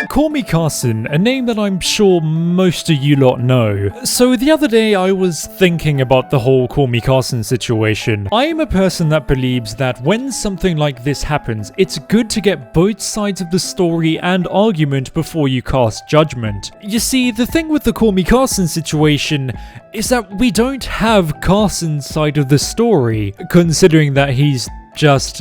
Call me Carson, a name that I'm sure most of you lot know. So the other day I was thinking about the whole Call Me Carson situation. I am a person that believes that when something like this happens, it's good to get both sides of the story and argument before you cast judgment. You see, the thing with the Call Me Carson situation is that we don't have Carson's side of the story, considering that he's just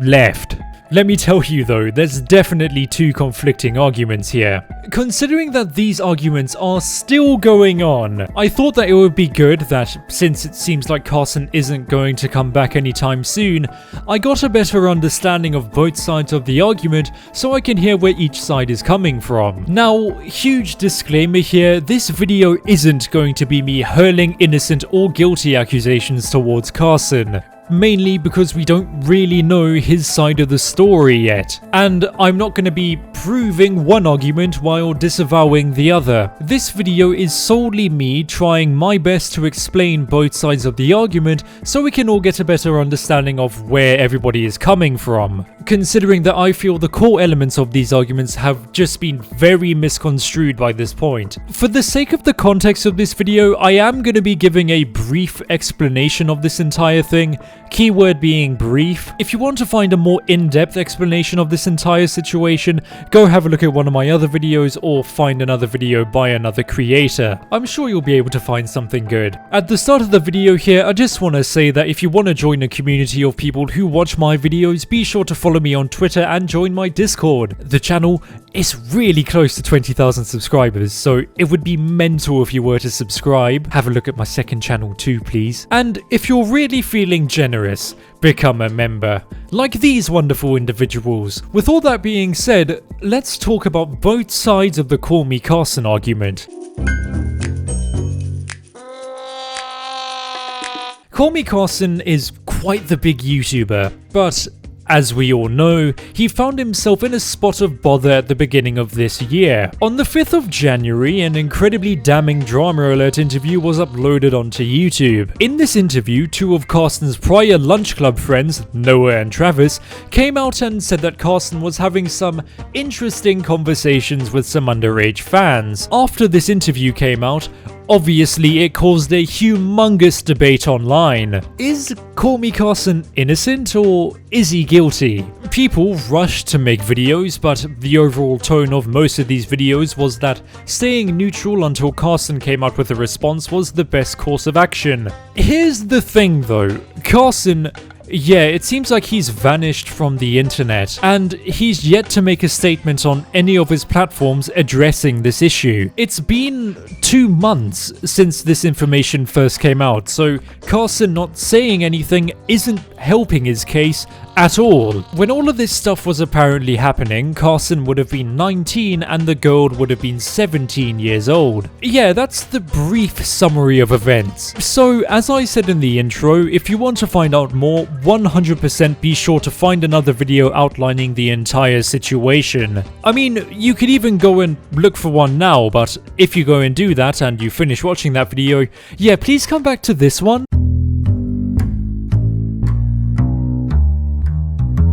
left. Let me tell you though, there's definitely two conflicting arguments here. Considering that these arguments are still going on, I thought that it would be good that, since it seems like Carson isn't going to come back anytime soon, I got a better understanding of both sides of the argument so I can hear where each side is coming from. Now, huge disclaimer here, this video isn't going to be me hurling innocent or guilty accusations towards Carson. Mainly because we don't really know his side of the story yet, and I'm not going to be proving one argument while disavowing the other. This video is solely me trying my best to explain both sides of the argument so we can all get a better understanding of where everybody is coming from, considering that I feel the core elements of these arguments have just been very misconstrued by this point. For the sake of the context of this video, I am going to be giving a brief explanation of this entire thing. Keyword being brief. If you want to find a more in-depth explanation of this entire situation, go have a look at one of my other videos or find another video by another creator. I'm sure you'll be able to find something good. At the start of the video here, I just want to say that if you want to join a community of people who watch my videos, be sure to follow me on Twitter and join my Discord. The channel is really close to 20,000 subscribers, so it would be mental if you were to subscribe. Have a look at my second channel too, please. And if you're really feeling generous, become a member, like these wonderful individuals. With all that being said, let's talk about both sides of the Call Me Carson argument. Call Me Carson is quite the big YouTuber, but as we all know, he found himself in a spot of bother at the beginning of this year. On the 5th of January, an incredibly damning drama alert interview was uploaded onto YouTube. In this interview, two of Carson's prior lunch club friends, Noah and Travis, came out and said that Carson was having some interesting conversations with some underage fans. After this interview came out, obviously, it caused a humongous debate online. Is Call Me Carson innocent or is he guilty? People rushed to make videos, but the overall tone of most of these videos was that staying neutral until Carson came out with a response was the best course of action. Here's the thing though, Carson, yeah, it seems like he's vanished from the internet, and he's yet to make a statement on any of his platforms addressing this issue. It's been 2 months since this information first came out, so Carson not saying anything isn't helping his case at all. When all of this stuff was apparently happening, Carson would have been 19 and the girl would have been 17 years old. Yeah, that's the brief summary of events. So, as I said in the intro, if you want to find out more, 100% be sure to find another video outlining the entire situation. I mean, you could even go and look for one now, but if you go and do that and you finish watching that video, yeah, please come back to this one.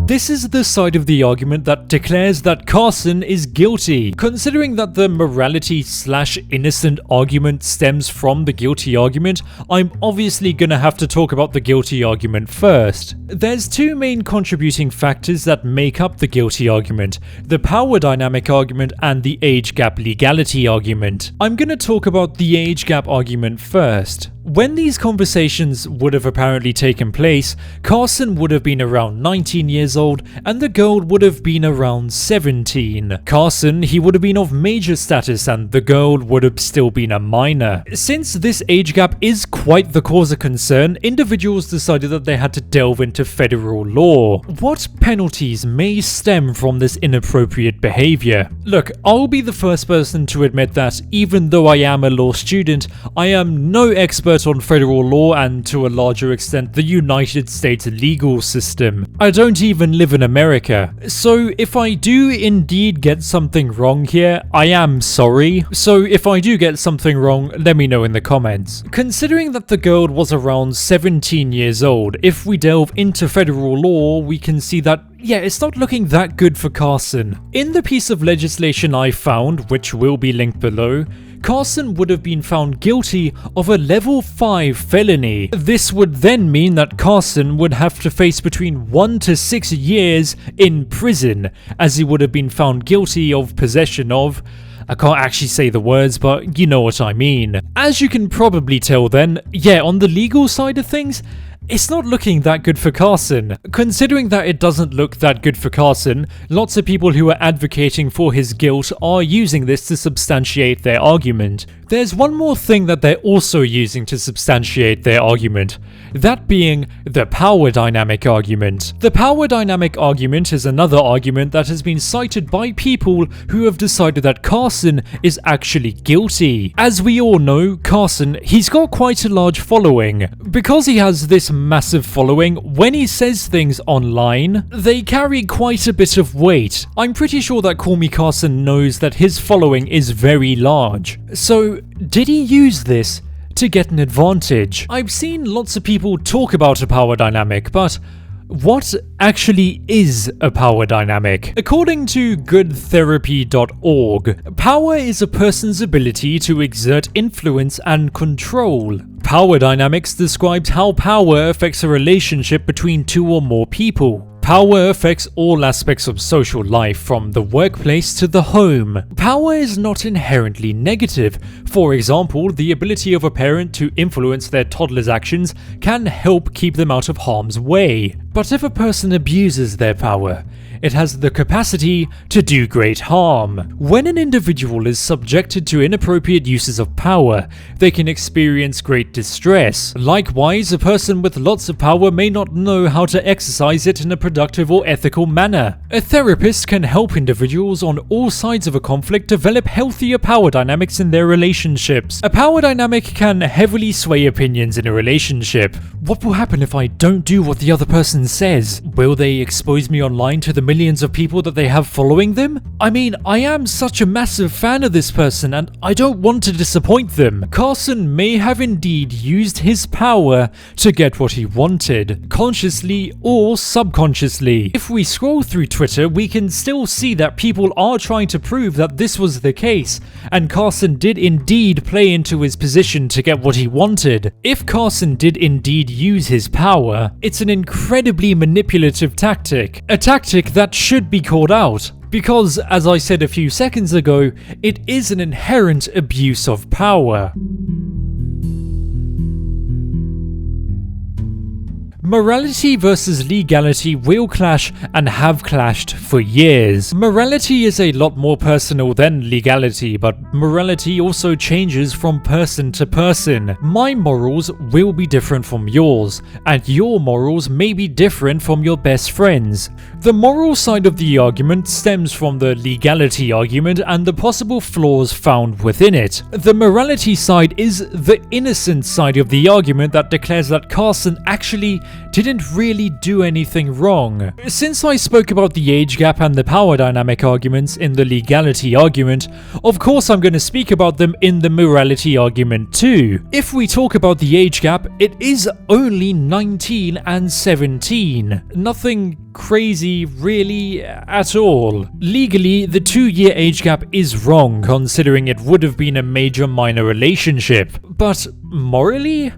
This is the side of the argument that declares that Carson is guilty. Considering that the morality/innocent argument stems from the guilty argument, I'm obviously gonna have to talk about the guilty argument first. There's two main contributing factors that make up the guilty argument: the power dynamic argument and the age gap legality argument. I'm gonna talk about the age gap argument first. When these conversations would have apparently taken place, Carson would have been around 19 years old and the girl would have been around 17. Carson, he would have been of major status and the girl would have still been a minor. Since this age gap is quite the cause of concern, individuals decided that they had to delve into federal law. What penalties may stem from this inappropriate behavior? Look, I'll be the first person to admit that even though I am a law student, I am no expert expert on federal law and, to a larger extent, the United States legal system. I don't even live in America. So if I do indeed get something wrong here, I am sorry. So if I do get something wrong, let me know in the comments. Considering that the girl was around 17 years old, if we delve into federal law, we can see that yeah, it's not looking that good for Carson. In the piece of legislation I found, which will be linked below, Carson would have been found guilty of a level 5 felony. This would then mean that Carson would have to face between 1 to 6 years in prison, as he would have been found guilty of possession of... I can't actually say the words, but you know what I mean. As you can probably tell then, yeah, on the legal side of things, it's not looking that good for Carson. Considering that it doesn't look that good for Carson, lots of people who are advocating for his guilt are using this to substantiate their argument. There's one more thing that they're also using to substantiate their argument, that being the power dynamic argument. The power dynamic argument is another argument that has been cited by people who have decided that Carson is actually guilty. As we all know, Carson, he's got quite a large following. Because he has this massive following, when he says things online, they carry quite a bit of weight. I'm pretty sure that CallMeCarson knows that his following is very large. So, did he use this to get an advantage? I've seen lots of people talk about a power dynamic, but what actually is a power dynamic? According to goodtherapy.org, power is a person's ability to exert influence and control. Power dynamics describes how power affects a relationship between two or more people. Power affects all aspects of social life, from the workplace to the home. Power is not inherently negative. For example, the ability of a parent to influence their toddler's actions can help keep them out of harm's way. But if a person abuses their power, it has the capacity to do great harm. When an individual is subjected to inappropriate uses of power, they can experience great distress. Likewise, a person with lots of power may not know how to exercise it in a productive or ethical manner. A therapist can help individuals on all sides of a conflict develop healthier power dynamics in their relationships. A power dynamic can heavily sway opinions in a relationship. What will happen if I don't do what the other person says? Will they expose me online to the millions of people that they have following them? I mean, I am such a massive fan of this person and I don't want to disappoint them. Carson may have indeed used his power to get what he wanted, consciously or subconsciously. If we scroll through Twitter, we can still see that people are trying to prove that this was the case, and Carson did indeed play into his position to get what he wanted. If Carson did indeed use his power, it's an incredibly manipulative tactic, a tactic that should be called out. Because, as I said a few seconds ago, it is an inherent abuse of power. Morality versus legality will clash and have clashed for years. Morality is a lot more personal than legality, but morality also changes from person to person. My morals will be different from yours, and your morals may be different from your best friend's. The moral side of the argument stems from the legality argument and the possible flaws found within it. The morality side is the innocent side of the argument that declares that Carson actually didn't really do anything wrong. Since I spoke about the age gap and the power dynamic arguments in the legality argument, of course I'm going to speak about them in the morality argument too. If we talk about the age gap, it is only 19 and 17. Nothing crazy really at all. Legally, the 2-year age gap is wrong, considering it would have been a major minor relationship. But morally?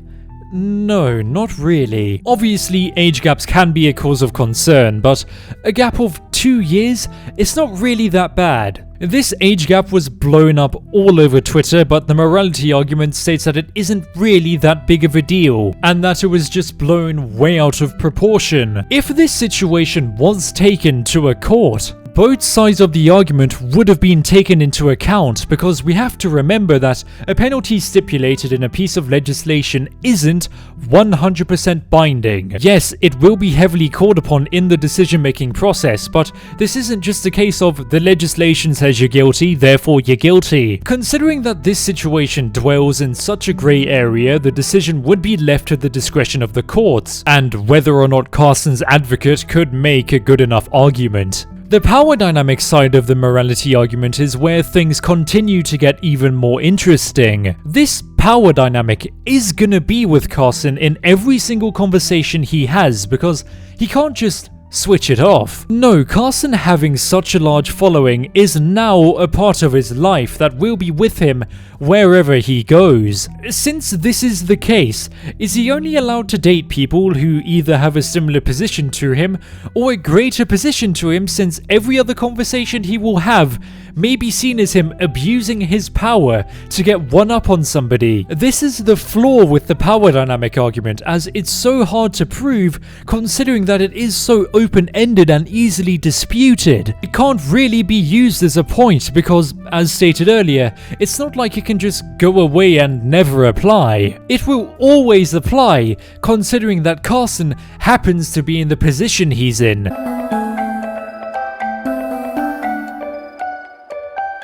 No, not really. Obviously, age gaps can be a cause of concern, but a gap of 2 years? It's not really that bad. This age gap was blown up all over Twitter, but the morality argument states that it isn't really that big of a deal, and that it was just blown way out of proportion. If this situation was taken to a court, both sides of the argument would have been taken into account, because we have to remember that a penalty stipulated in a piece of legislation isn't 100% binding. Yes, it will be heavily called upon in the decision-making process, but this isn't just a case of the legislation says you're guilty, therefore you're guilty. Considering that this situation dwells in such a grey area, the decision would be left to the discretion of the courts, and whether or not Carson's advocate could make a good enough argument. The power dynamic side of the morality argument is where things continue to get even more interesting. This power dynamic is gonna be with Carson in every single conversation he has, because he can't just switch it off. No, Carson having such a large following is now a part of his life that will be with him wherever he goes. Since this is the case, is he only allowed to date people who either have a similar position to him or a greater position to him, since every other conversation he will have may be seen as him abusing his power to get one up on somebody? This is the flaw with the power dynamic argument, as it's so hard to prove considering that it is so open-ended and easily disputed. It can't really be used as a point because, as stated earlier, it's not like it can just go away and never apply. It will always apply, considering that Carson happens to be in the position he's in.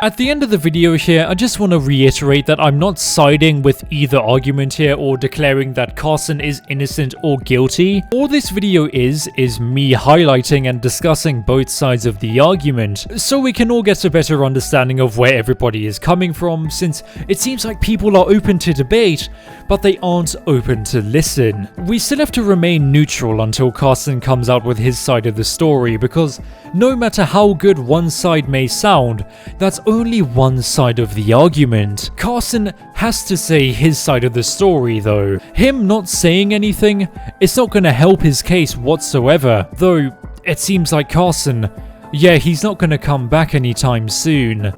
At the end of the video here, I just want to reiterate that I'm not siding with either argument here or declaring that Carson is innocent or guilty. All this video is me highlighting and discussing both sides of the argument, so we can all get a better understanding of where everybody is coming from, since it seems like people are open to debate, but they aren't open to listen. We still have to remain neutral until Carson comes out with his side of the story, because no matter how good one side may sound, that's only one side of the argument. Carson has to say his side of the story though. Him not saying anything, it's not gonna help his case whatsoever. Though, it seems like Carson, yeah, he's not gonna come back anytime soon.